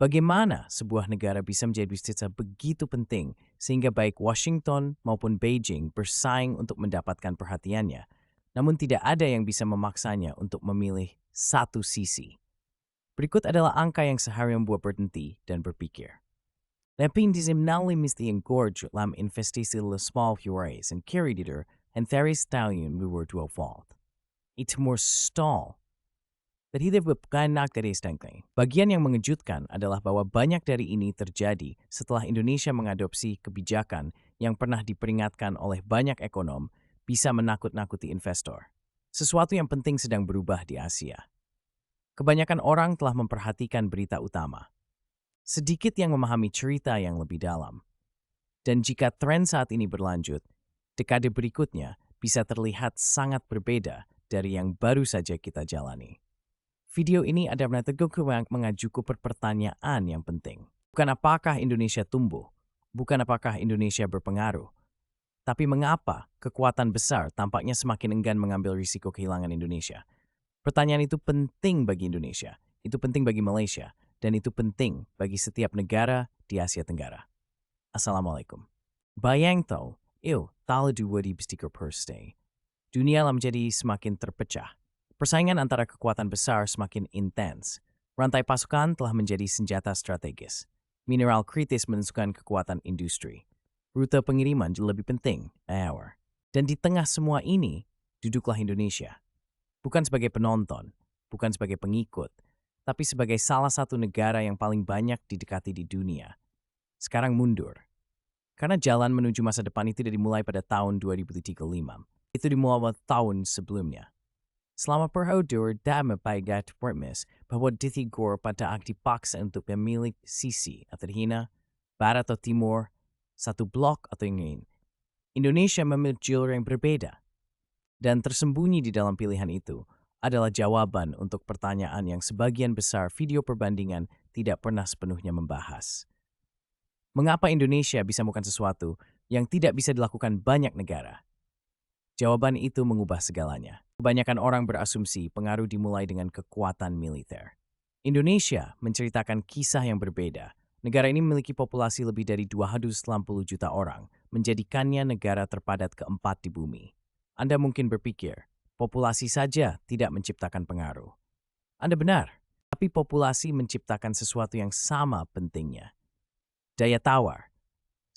Bagaimana sebuah negara bisa menjadi bisnis begitu penting sehingga baik Washington maupun Beijing bersaing untuk mendapatkan perhatiannya, namun tidak ada yang bisa memaksanya untuk memilih satu sisi. Berikut adalah angka yang seharian membuat berhenti dan berpikir. Napindizimnali misti engorge lam investisi le small fures and carried iter and there stallion we were to fault. It's more stall. Terhadap beberapa dari stengkling. Bagian yang mengejutkan adalah bahwa banyak dari ini terjadi setelah Indonesia mengadopsi kebijakan yang pernah diperingatkan oleh banyak ekonom bisa menakut-nakuti investor. Sesuatu yang penting sedang berubah di Asia. Kebanyakan orang telah memperhatikan berita utama. Sedikit yang memahami cerita yang lebih dalam. Dan jika tren saat ini berlanjut, dekade berikutnya bisa terlihat sangat berbeda dari yang baru saja kita jalani. Video ini ada mengajuku pertanyaan yang penting. Bukan apakah Indonesia tumbuh, bukan apakah Indonesia berpengaruh, tapi mengapa kekuatan besar tampaknya semakin enggan mengambil risiko kehilangan Indonesia. Pertanyaan itu penting bagi Indonesia, itu penting bagi Malaysia, dan itu penting bagi setiap negara di Asia Tenggara. Assalamualaikum. Bayang tahu, tahu dua di stiker per stay. Dunia menjadi semakin terpecah. Persaingan antara kekuatan besar semakin intens. Rantai pasukan telah menjadi senjata strategis. Mineral kritis menentukan kekuatan industri. Rute pengiriman lebih penting, hour. Dan di tengah semua ini, duduklah Indonesia. Bukan sebagai penonton, bukan sebagai pengikut, tapi sebagai salah satu negara yang paling banyak didekati di dunia. Sekarang mundur. Karena jalan menuju masa depan itu tidak dimulai pada tahun 2035. Itu dimulai tahun sebelumnya. Selama perhaudur dan mempaigat permis bahwa ditigor pada akti paksa untuk memilih sisi atau hina, barat atau timur, satu blok atau yang lain. Indonesia memilih jalur yang berbeda. Dan tersembunyi di dalam pilihan itu adalah jawaban untuk pertanyaan yang sebagian besar video perbandingan tidak pernah sepenuhnya membahas. Mengapa Indonesia bisa melakukan sesuatu yang tidak bisa dilakukan banyak negara? Jawaban itu mengubah segalanya. Kebanyakan orang berasumsi pengaruh dimulai dengan kekuatan militer. Indonesia menceritakan kisah yang berbeda. Negara ini memiliki populasi lebih dari 260 juta orang, menjadikannya negara terpadat keempat di bumi. Anda mungkin berpikir, populasi saja tidak menciptakan pengaruh. Anda benar, tapi populasi menciptakan sesuatu yang sama pentingnya. Daya tawar.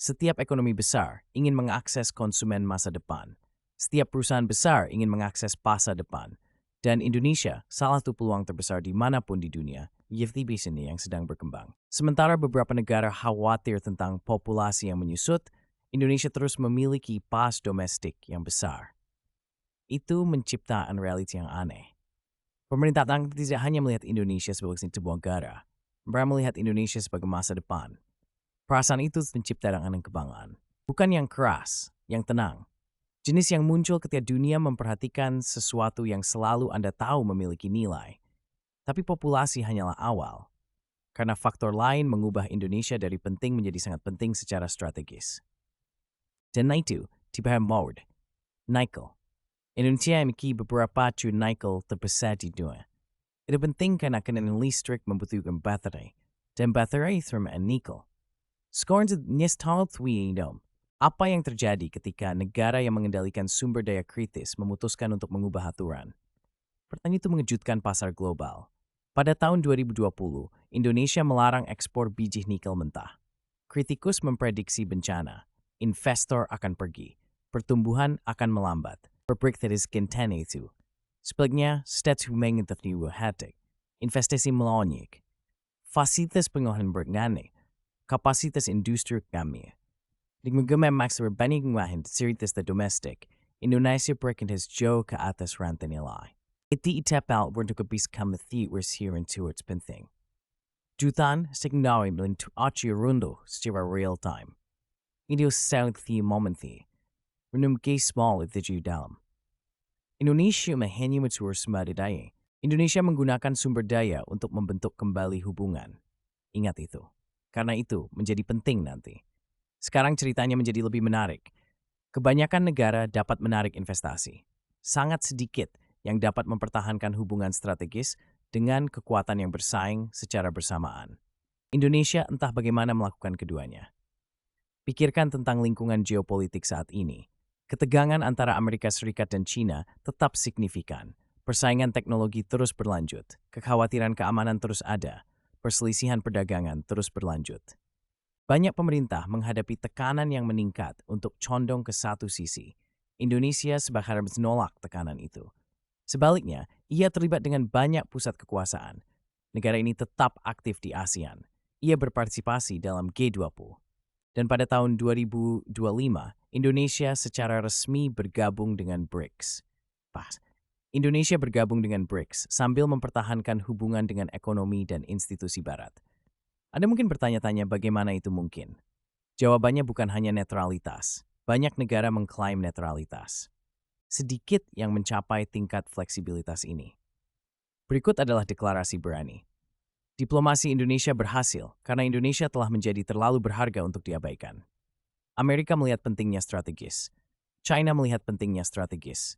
Setiap ekonomi besar ingin mengakses konsumen masa depan. Setiap perusahaan besar ingin mengakses masa depan. Dan Indonesia salah satu peluang terbesar dimanapun di dunia, YFTB sini yang sedang berkembang. Sementara beberapa negara khawatir tentang populasi yang menyusut, Indonesia terus memiliki pas domestik yang besar. Itu menciptakan realiti yang aneh. Pemerintah tidak hanya melihat Indonesia sebagai sebuah negara, mereka melihat Indonesia sebagai masa depan. Perasaan itu menciptakan kebanggaan. Bukan yang keras, yang tenang. Jenis yang muncul ketika dunia memperhatikan sesuatu yang selalu Anda tahu memiliki nilai. Tapi populasi hanyalah awal. Karena faktor lain mengubah Indonesia dari penting menjadi sangat penting secara strategis. Dan itu, dipaham mode. Nickel. Indonesia memiliki beberapa nickel terbesar di dunia. Itu penting karena kendaraan listrik membutuhkan baterai. Dan baterai termasuk nickel. Sekarang nyestal twidom. Apa yang terjadi ketika negara yang mengendalikan sumber daya kritis memutuskan untuk mengubah aturan? Pertanyaan itu mengejutkan pasar global. Pada tahun 2020, Indonesia melarang ekspor biji nikel mentah. Kritikus memprediksi bencana. Investor akan pergi. Pertumbuhan akan melambat. Pabrik teruskan itu. Sebaliknya, stats mengingat new hatik. Investasi melonjak. Fasilitas pengolahan bergane. Kapasitas industri kami. Dengan max berbanding wahin seritas domestik, Indonesia berkentas jauh ke atas rantai nilai. Itu itapal untuk bisa kami sirin towards penting. Jutaan signal melintu aci rundo secara real time. Ini sound the moment the. Renum gay small itu dalam. Indonesia hanya mature sumber daya. Indonesia menggunakan sumber daya untuk membentuk kembali hubungan. Ingat itu. Karena itu menjadi penting nanti. Sekarang ceritanya menjadi lebih menarik. Kebanyakan negara dapat menarik investasi. Sangat sedikit yang dapat mempertahankan hubungan strategis dengan kekuatan yang bersaing secara bersamaan. Indonesia entah bagaimana melakukan keduanya. Pikirkan tentang lingkungan geopolitik saat ini. Ketegangan antara Amerika Serikat dan China tetap signifikan. Persaingan teknologi terus berlanjut. Kekhawatiran keamanan terus ada. Perselisihan perdagangan terus berlanjut. Banyak pemerintah menghadapi tekanan yang meningkat untuk condong ke satu sisi. Indonesia sebagai harus menolak tekanan itu. Sebaliknya, ia terlibat dengan banyak pusat kekuasaan. Negara ini tetap aktif di ASEAN. Ia berpartisipasi dalam G20. Dan pada tahun 2025, Indonesia secara resmi bergabung dengan BRICS. Pas, Indonesia bergabung dengan BRICS sambil mempertahankan hubungan dengan ekonomi dan institusi Barat. Anda mungkin bertanya-tanya bagaimana itu mungkin. Jawabannya bukan hanya netralitas. Banyak negara mengklaim netralitas. Sedikit yang mencapai tingkat fleksibilitas ini. Berikut adalah deklarasi berani. Diplomasi Indonesia berhasil karena Indonesia telah menjadi terlalu berharga untuk diabaikan. Amerika melihat pentingnya strategis. China melihat pentingnya strategis.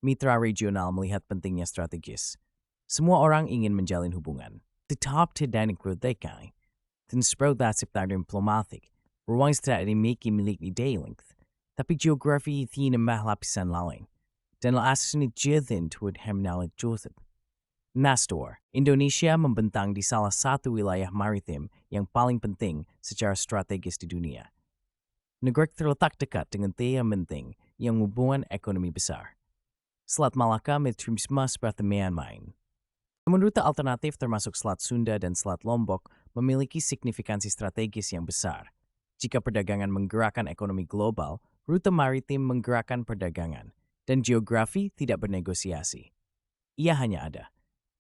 Mitra regional melihat pentingnya strategis. Semua orang ingin menjalin hubungan. Tetap tidak dikrotekai. Dan seperti diplomatik, ruang strategi milik ide length, tapi geografi tidak lapisan lain. Dan asasnya jathin tuad hemnalit Joseph. Nastor, Indonesia membentang di salah satu wilayah maritim yang paling penting secara strategis di dunia. Negara terletak dekat dengan tiga penting yang hubungan ekonomi besar. Selat Malaka menerima seperti main. Namun rute alternatif termasuk Selat Sunda dan Selat Lombok memiliki signifikansi strategis yang besar. Jika perdagangan menggerakkan ekonomi global, rute maritim menggerakkan perdagangan, dan geografi tidak bernegosiasi. Ia hanya ada.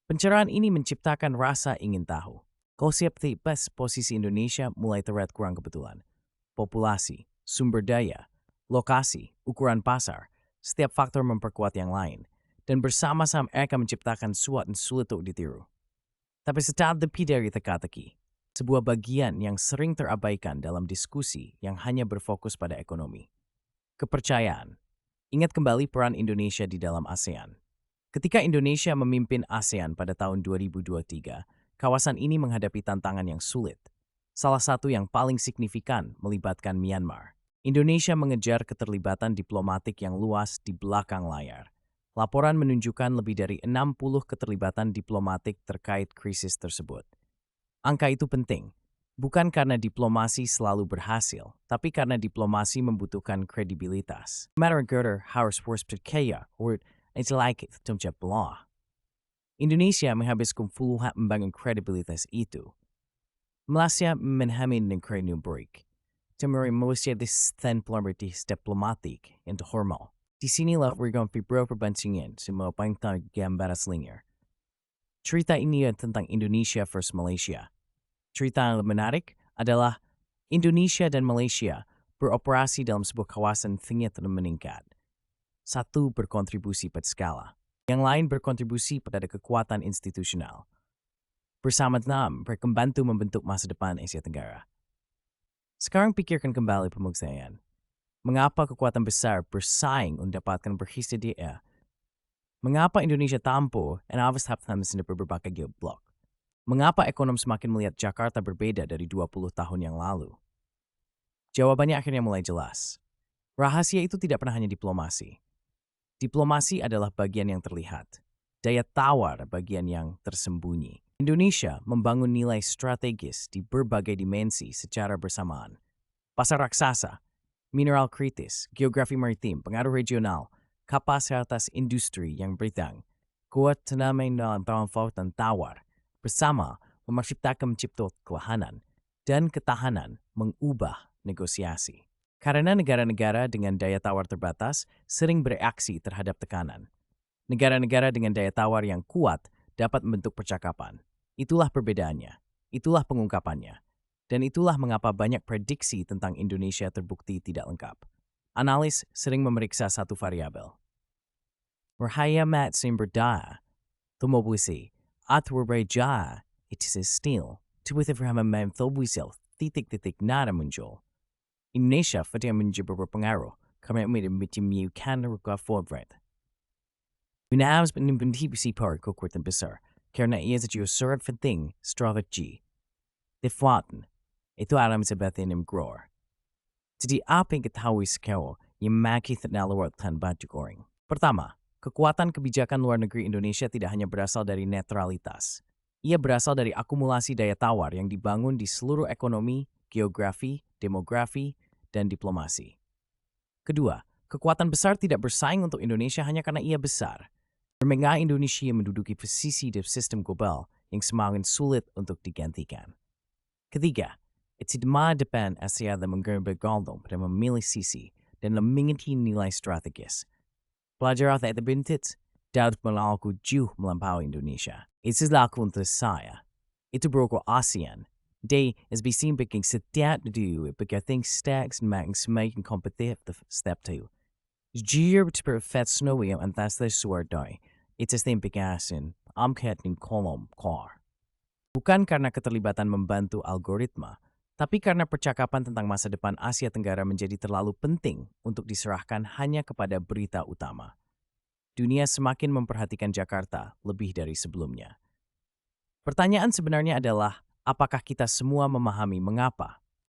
Pencerahan ini menciptakan rasa ingin tahu. Konsep tipes posisi Indonesia mulai terlihat kurang kebetulan. Populasi, sumber daya, lokasi, ukuran pasar, setiap faktor memperkuat yang lain. Dan bersama-sama mereka menciptakan suatu yang sulit untuk ditiru. Tapi setelah lebih dari teka-teki, sebuah bagian yang sering terabaikan dalam diskusi yang hanya berfokus pada ekonomi. Kepercayaan. Ingat kembali peran Indonesia di dalam ASEAN. Ketika Indonesia memimpin ASEAN pada tahun 2023, kawasan ini menghadapi tantangan yang sulit. Salah satu yang paling signifikan melibatkan Myanmar. Indonesia mengejar keterlibatan diplomatik yang luas di belakang layar. Laporan menunjukkan lebih dari 60 keterlibatan diplomatik terkait krisis tersebut. Angka itu penting, bukan karena diplomasi selalu berhasil, tapi karena diplomasi membutuhkan kredibilitas. Matter harus percaya, or it's like tempat belah. Indonesia menghabiskan puluhan membangun kredibilitas itu. Malaysia menhamin dan kredibilitas break. Temuri Malaysia displomatis diplomatik yang terhormat. Di sinilah Regon Fibro perbandingan semua bangsa gambar aslinya. Cerita ini tentang Indonesia versus Malaysia. Cerita yang menarik adalah Indonesia dan Malaysia beroperasi dalam sebuah kawasan tinggi dan meningkat. Satu berkontribusi pada skala, yang lain berkontribusi pada kekuatan institusional. Bersama-sama mereka membantu membentuk masa depan Asia Tenggara. Sekarang pikirkan kembali pemuksayan. Mengapa kekuatan besar bersaing untuk dapatkan berhistia? Mengapa Indonesia tampu dan avastapkan di berbagai geoblok? Mengapa ekonom semakin melihat Jakarta berbeda dari 20 tahun yang lalu? Jawabannya akhirnya mulai jelas. Rahasia itu tidak pernah hanya diplomasi. Diplomasi adalah bagian yang terlihat. Daya tawar bagian yang tersembunyi. Indonesia membangun nilai strategis di berbagai dimensi secara bersamaan. Pasar raksasa, mineral kritis, geografi maritim, pengaruh regional, kapasitas industri yang bertang, kuat tanaman dalam tahun dan tawar, bersama menciptakan ketahanan dan ketahanan mengubah negosiasi. Karena negara-negara dengan daya tawar terbatas sering bereaksi terhadap tekanan. Negara-negara dengan daya tawar yang kuat dapat membentuk percakapan. Itulah perbedaannya, itulah pengungkapannya. Dan itulah mengapa banyak prediksi tentang Indonesia terbukti tidak lengkap. Analis sering memeriksa satu variabel. Rahaya mat berdaya, tumobwisi, at berbeda, it is still, tuwith Abraham thobwisel, titik-titik nada muncul. Indonesia fatia menjadi berpengaruh, karena menyembuhkan ruka forward. Unawas penimbuntipsi par kekuatan besar, karena ia sejauh surat penting strategi. Defaulten. Itu alam sebatin im grower. Jadi apa yang ketahui sekarang yang maki ternaluarkan baju goreng? Pertama, kekuatan kebijakan luar negeri Indonesia tidak hanya berasal dari netralitas. Ia berasal dari akumulasi daya tawar yang dibangun di seluruh ekonomi, geografi, demografi, dan diplomasi. Kedua, kekuatan besar tidak bersaing untuk Indonesia hanya karena ia besar. Bermengah Indonesia menduduki posisi di sistem global yang semakin sulit untuk digantikan. Ketiga, itidma depan Asia dan bergandung pada memilih sisi dan memiliki nilai strategis. Pelajaran tak terbintit, dapat melaku jauh melampaui Indonesia. Itu laku untuk saya. Itu berukur ASEAN. Dia is bisim bikin setiap negara bergantung staks makin semakin kompetitif step 2. Jir perfect snowy yang antas suar doi. Itu stem bikin amkat nin kolom car. Bukan karena keterlibatan membantu algoritma, tapi karena percakapan tentang masa depan Asia Tenggara menjadi terlalu penting untuk diserahkan hanya kepada berita utama. Dunia semakin memperhatikan Jakarta lebih dari sebelumnya. Pertanyaan sebenarnya adalah, apakah kita semua memahami mengapa